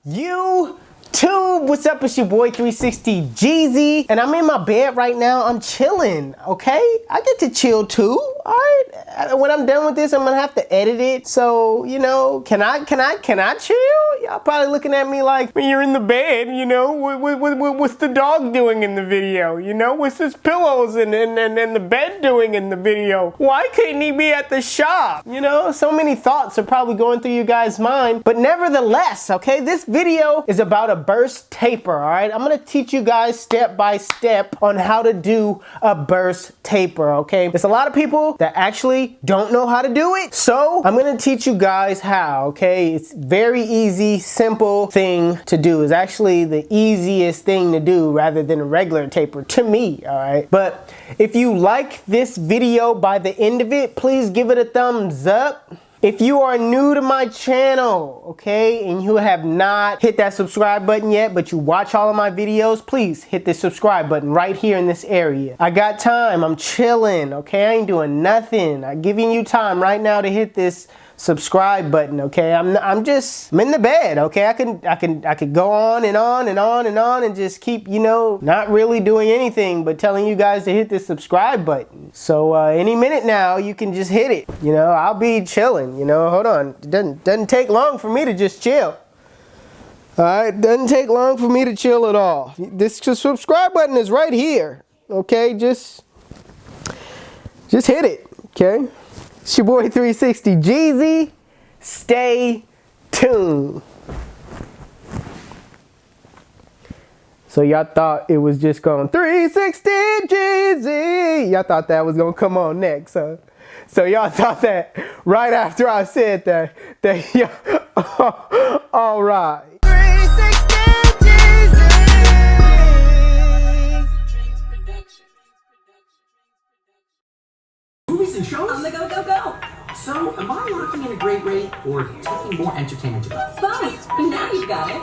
YouTube, what's up? It's your boy 360 Jeezy, and I'm in my bed right now. I'm chilling, okay? I get to chill too, all right? When I'm done with this, I'm gonna have to edit it. So, you know, can I chill? Y'all probably looking at me like, when you're in the bed, you know, what's the dog doing in the video? You know, what's his pillows and the bed doing in the video? Why couldn't he be at the shop? You know, so many thoughts are probably going through you guys' mind, but nevertheless, okay, this video is about a burst taper, all right? I'm gonna teach you guys step by step on how to do a burst taper, okay? There's a lot of people that actually don't know how to do it, so I'm gonna teach you guys how, okay? It's very easy, simple thing to do. It's actually the easiest thing to do rather than a regular taper to me, all right? But if you like this video by the end of it, please give it a thumbs up. If you are new to my channel, okay, and you have not hit that subscribe button yet, but you watch all of my videos, please hit the subscribe button right here in this area. I got time, I'm chilling, okay, I ain't doing nothing. I'm giving you time right now to hit this subscribe button, okay? I'm in the bed, okay? I could go on and on and on and on and just keep, you know, not really doing anything but telling you guys to hit the subscribe button. So any minute now you can just hit it. You know, I'll be chilling, you know. Hold on. It doesn't take long for me to just chill. Alright, doesn't take long for me to chill at all. This subscribe button is right here. Okay, just hit it, okay? It's your boy 360 Jeezy. Stay tuned. So y'all thought it was just going 360 Jeezy. Y'all thought that was gonna come on next, huh? So y'all thought that right after I said that yeah, all right. 360 Jeezy. Movies and shows? On the go. So, am I locking in a great rate or taking more entertainment to go? Both. Now you've got it.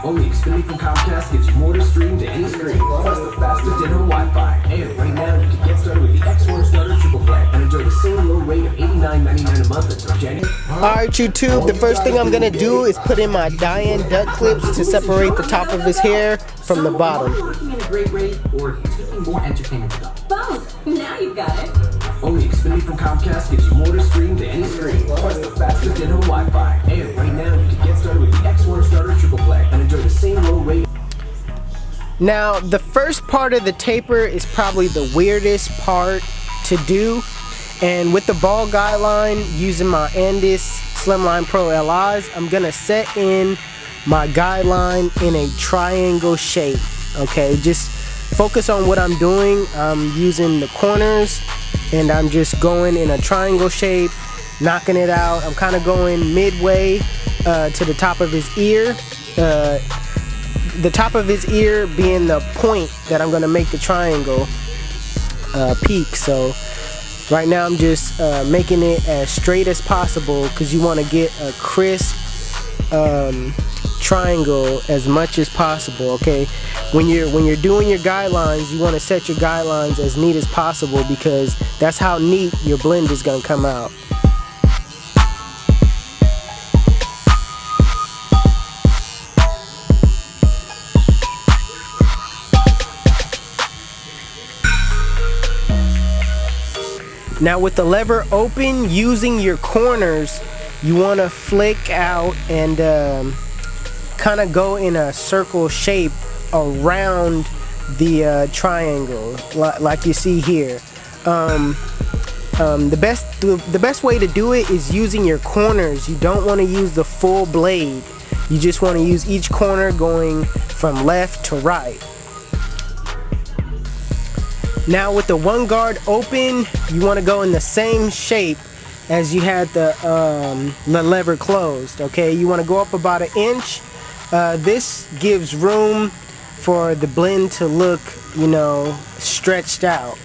Only Xfinity from Comcast gives you more to stream to any screen, plus the fastest in-home Wi-Fi. And right now, you can get started with the X1 Starter Triple Play and enjoy the same low rate of $89.99 a month until January. Alright, YouTube, the first thing I'm gonna do is put in my Diane duck clips to separate the top of his hair from the bottom. Am I locking in a great rate or taking more entertainment to go? Both. Now you've got it. Only Xfinity from Comcast gives you more to stream to any screen, plus the fastest in-home Wi-Fi. And right now, you can get started with the X1 Starter Triple Play and enjoy the same low rate. Now, the first part of the taper is probably the weirdest part to do. And with the ball guideline, using my Andis Slimline Pro Li's, I'm gonna set in my guideline in a triangle shape. Okay, just focus on what I'm doing. I'm using the corners and I'm just going in a triangle shape, knocking it out. I'm kind of going midway to the top of his ear. The top of his ear being the point that I'm gonna make the triangle peak. So right now I'm just making it as straight as possible because you want to get a crisp triangle as much as possible. Okay, when you're doing your guidelines, you want to set your guidelines as neat as possible because that's how neat your blend is gonna come out. Now with the lever open, using your corners, you want to flick out and kind of go in a circle shape around the triangle, like you see here. The best way to do it is using your corners. You don't want to use the full blade. You just want to use each corner going from left to right. Now with the one guard open, you want to go in the same shape as you had the lever closed. Okay, you want to go up about 1 inch. This gives room for the blend to look, you know, stretched out.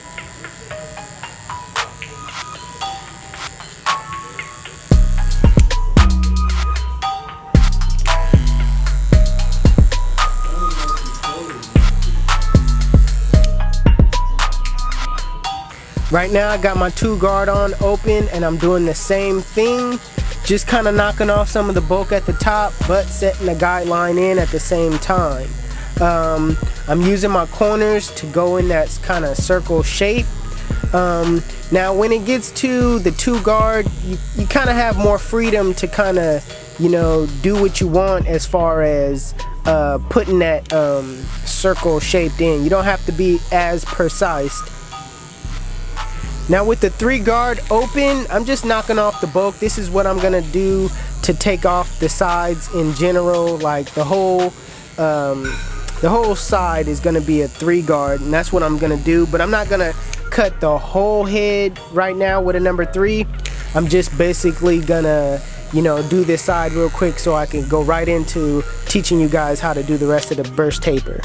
Right now I got my 2 guard on open and I'm doing the same thing. just kind of knocking off some of the bulk at the top, but setting the guideline in at the same time. I'm using my corners to go in that kind of circle shape. Now when it gets to the 2 guard, you kind of have more freedom to kind of, you know, do what you want as far as putting that circle shaped in. You don't have to be as precise. Now with the 3 guard open, I'm just knocking off the bulk. This is what I'm gonna do to take off the sides in general. Like the whole side is gonna be a 3 guard, and that's what I'm gonna do. But I'm not gonna cut the whole head right now with a number 3. I'm just basically gonna, you know, do this side real quick so I can go right into teaching you guys how to do the rest of the burst taper.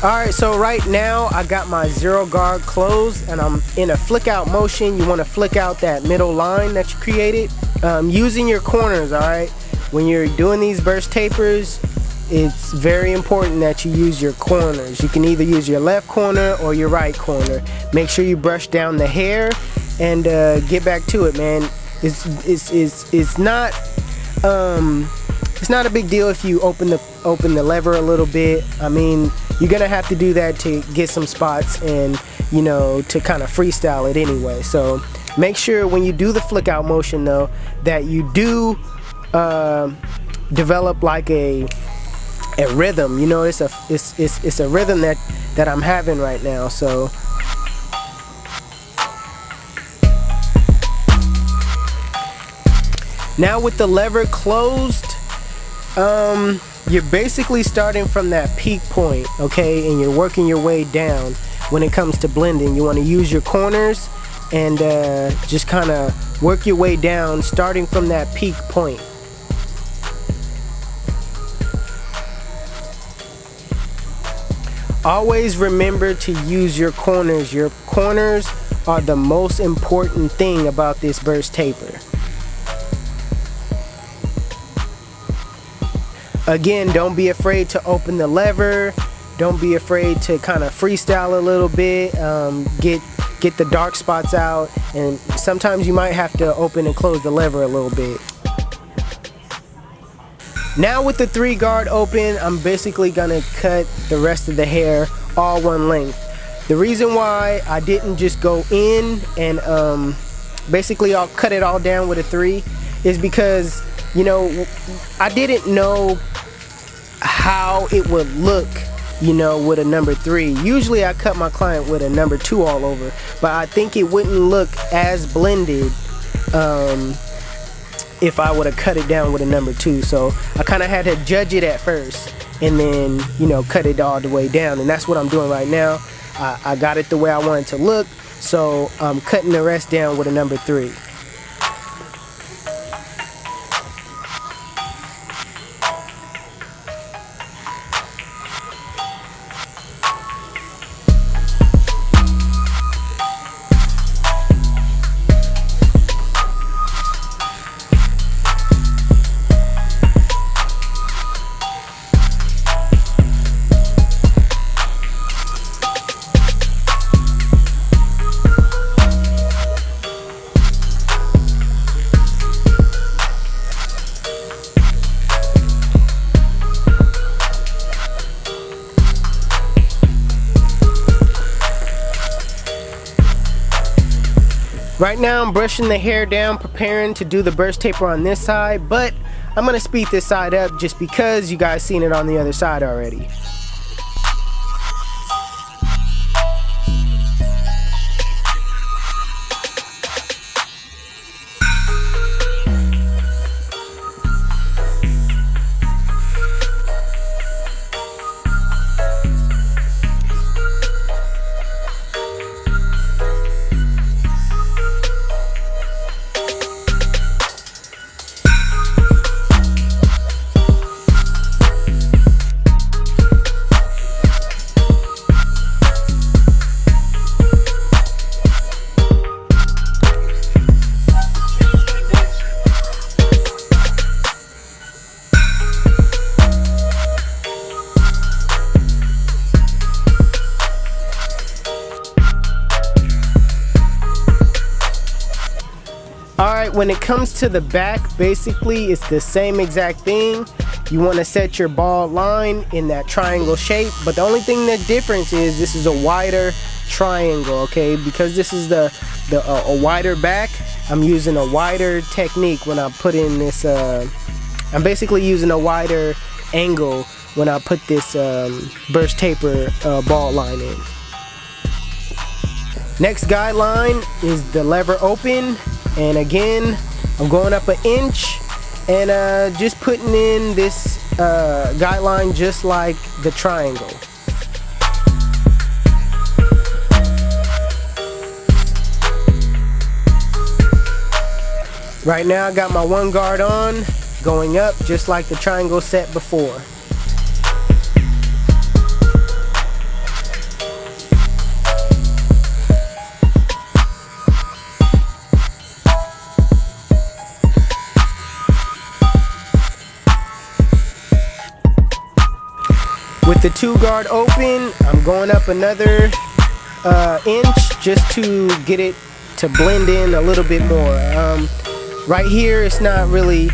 Alright, so right now I got my 0 guard closed and I'm in a flick out motion. You want to flick out that middle line that you created using your corners. Alright, when you're doing these burst tapers, it's very important that you use your corners. You can either use your left corner or your right corner. Make sure you brush down the hair and get back to it, man. It's not a big deal if you open the lever a little bit. I mean, you're gonna have to do that to get some spots and, you know, to kind of freestyle it anyway. So make sure when you do the flick out motion though that you do develop like a rhythm. You know, it's a rhythm that I'm having right now. So now with the lever closed, you're basically starting from that peak point, okay, and you're working your way down. When it comes to blending, you want to use your corners and just kind of work your way down, starting from that peak point. Always remember to use your corners. Your corners are the most important thing about this burst taper. Again, don't be afraid to open the lever. Don't be afraid to kind of freestyle a little bit. Get the dark spots out, and sometimes you might have to open and close the lever a little bit. Now with the 3 guard open, I'm basically gonna cut the rest of the hair all one length. The reason why I didn't just go in and basically I'll cut it all down with a 3 is because, you know, I didn't know how it would look, you know, with a number 3. Usually I cut my client with a number 2 all over, but I think it wouldn't look as blended if I would have cut it down with a number 2. So I kind of had to judge it at first and then, you know, cut it all the way down, and that's what I'm doing right now. I got it the way I want it to look, so I'm cutting the rest down with a number 3. Right now I'm brushing the hair down, preparing to do the burst taper on this side, but I'm gonna speed this side up just because you guys seen it on the other side already. Alright, when it comes to the back, basically it's the same exact thing. You want to set your ball line in that triangle shape, but the only thing that difference is this is a wider triangle, okay? Because this is a wider back, I'm using a wider technique when I put in this, I'm basically using a wider angle when I put this burst taper ball line in. Next guideline is the lever open, and again I'm going up 1 inch and just putting in this guideline just like the triangle. Right now I got my 1 guard on, going up just like the triangle set before. With the 2 guard open, I'm going up another inch just to get it to blend in a little bit more. Right here, it's not really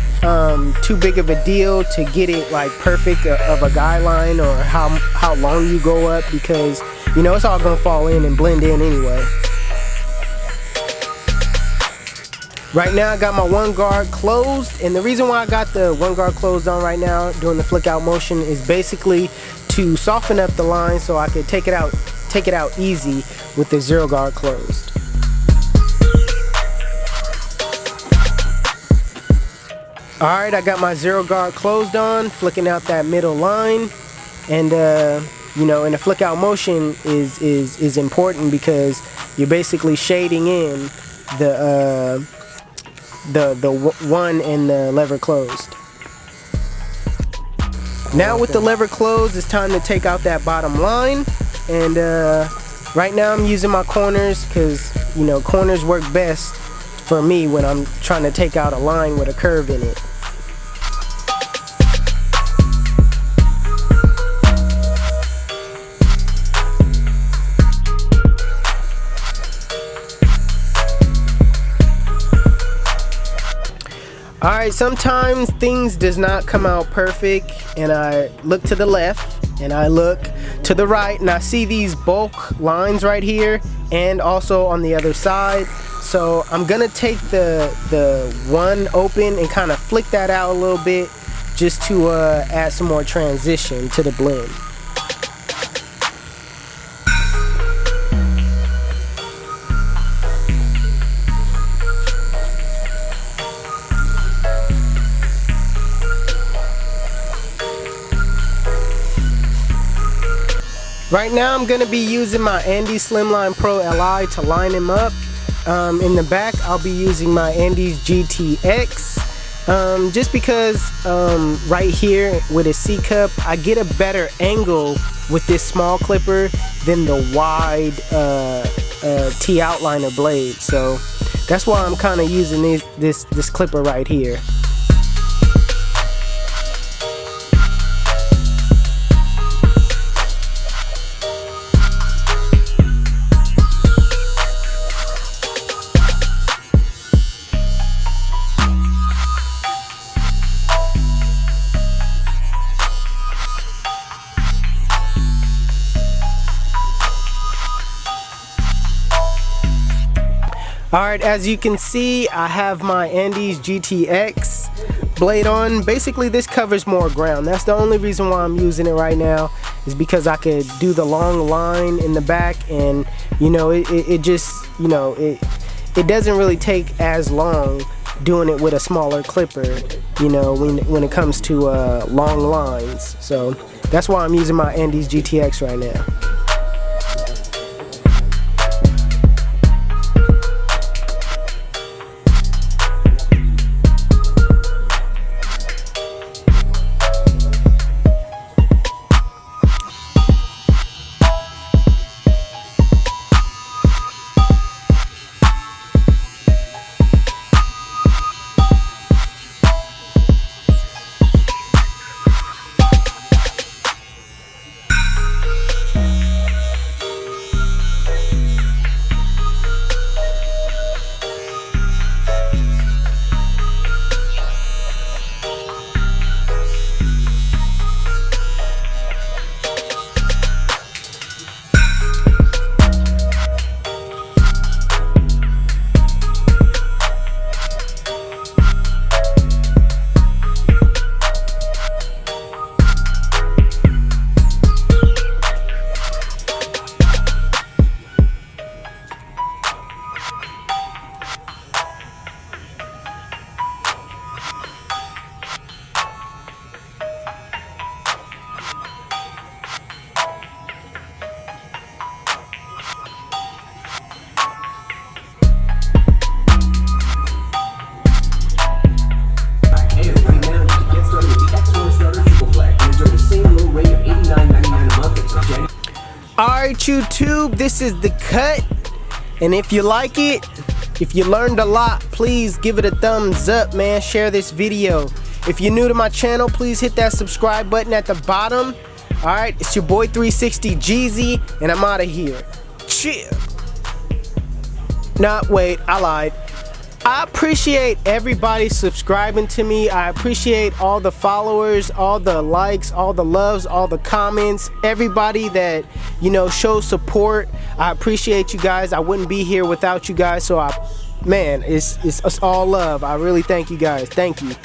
too big of a deal to get it like perfect of a guideline or how long you go up, because you know it's all gonna fall in and blend in anyway. Right now I got my 1 guard closed, and the reason why I got the 1 guard closed on right now doing the flick out motion is basically to soften up the line so I could take it out easy with the 0 guard closed. Alright, I got my 0 guard closed on, flicking out that middle line, and you know, and the flick out motion is important because you're basically shading in the one and the lever closed. Now with the lever closed, it's time to take out that bottom line, and right now I'm using my corners because you know corners work best for me when I'm trying to take out a line with a curve in it. Alright, sometimes things does not come out perfect, and I look to the left and I look to the right and I see these bulk lines right here and also on the other side. So I'm gonna take the one open and kind of flick that out a little bit just to add some more transition to the blend. Right now I'm going to be using my Andis Slimline Pro Li to line him up. In the back I'll be using my Andis GTX just because right here with a C-cup I get a better angle with this small clipper than the wide T-outliner blade. So that's why I'm kind of using this clipper right here. Alright, as you can see, I have my Andis GTX blade on. Basically, this covers more ground. That's the only reason why I'm using it right now, is because I could do the long line in the back, and you know, it just, you know, it doesn't really take as long doing it with a smaller clipper, you know, when it comes to long lines. So that's why I'm using my Andis GTX right now. Alright, YouTube, this is the cut. And if you like it, if you learned a lot, please give it a thumbs up, man. Share this video. If you're new to my channel, please hit that subscribe button at the bottom. Alright, it's your boy 360 Jeezy, and I'm out of here. Chill. Nah, wait, I lied. I appreciate everybody subscribing to me. I appreciate all the followers, all the likes, all the loves, all the comments, everybody that, you know, shows support. I appreciate you guys. I wouldn't be here without you guys. So man, it's all love. I really thank you guys. Thank you.